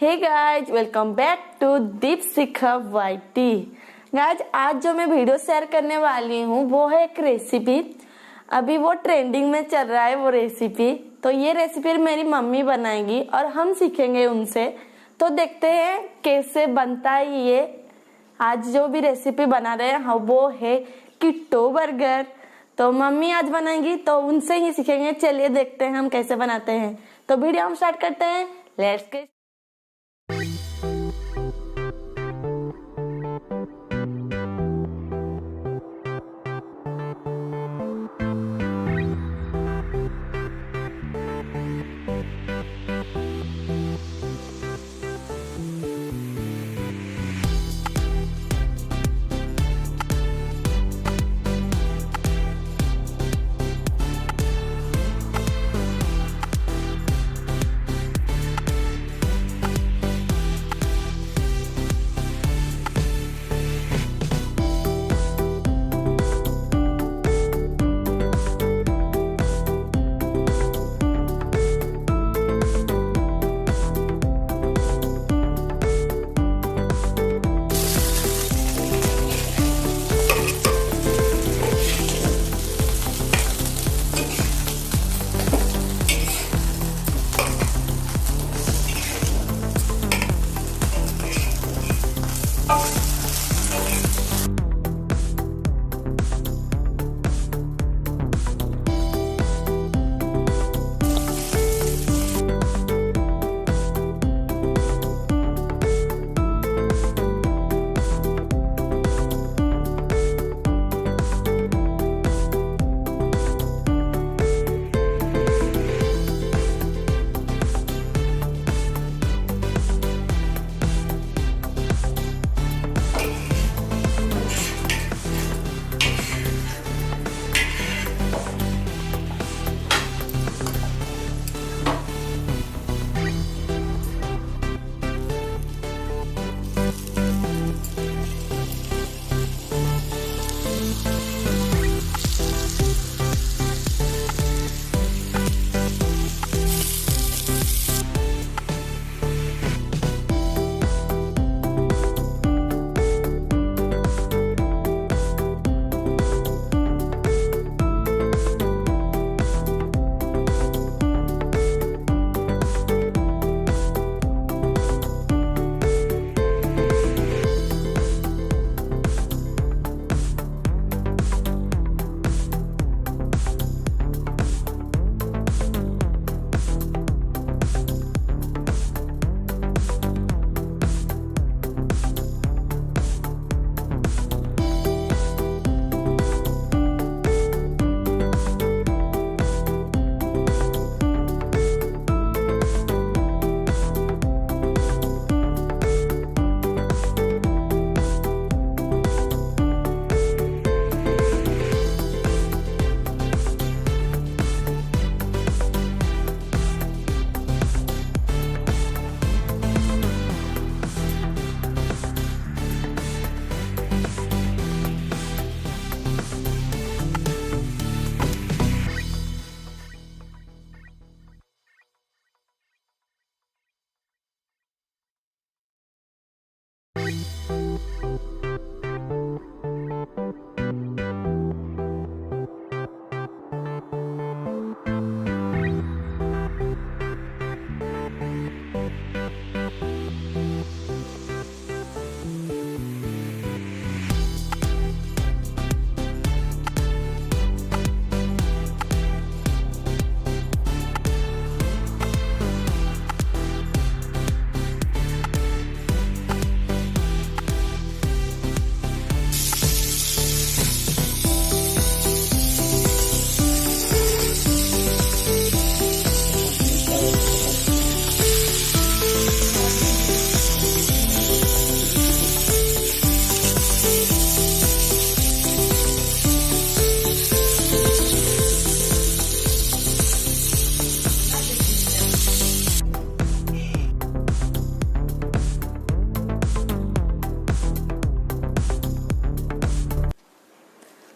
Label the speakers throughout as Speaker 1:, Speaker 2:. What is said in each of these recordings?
Speaker 1: Hey guys, welcome back to Deepshikha YT। Guys, आज जो मैं वीडियो शेयर करने वाली हूँ वो है एक रेसिपी। अभी वो ट्रेंडिंग में चल रहा है वो रेसिपी। तो ये रेसिपी मेरी मम्मी बनाएगी और हम सीखेंगे उनसे। तो देखते हैं कैसे बनता है ये। आज जो भी रेसिपी बना रहे हैं वो है कीटो बर्गर। तो मम्मी आज बनाएंगी तो उनसे ही सीखेंगे। चलिए देखते हैं हम कैसे बनाते हैं। तो वीडियो हम स्टार्ट करते हैं। Let's get.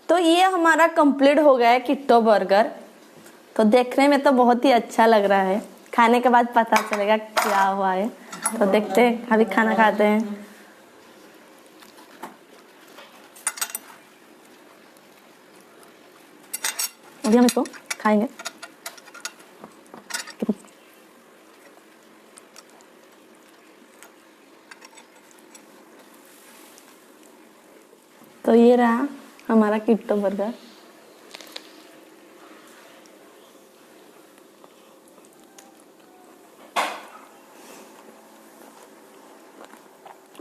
Speaker 1: तो ये हमारा कंप्लीट हो गया है कीटो बर्गर। तो देखने में तो बहुत ही अच्छा लग रहा है, खाने के बाद पता चलेगा क्या हुआ है। तो देखते हैं, अभी खाना खाते हैं। अभी हम इसको खाएंगे। तो ये रहा हमारा कीटो बर्गर।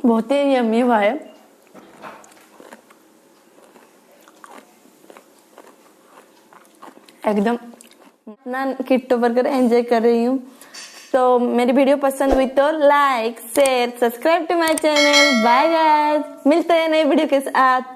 Speaker 1: बहुत ही यम्मी हुआ है। एकदम अपना कीटो बर्गर एंजॉय कर रही हूँ। तो मेरी वीडियो पसंद हुई तो like share subscribe to my channel. Bye guys, मिलते हैं नई वीडियो के साथ।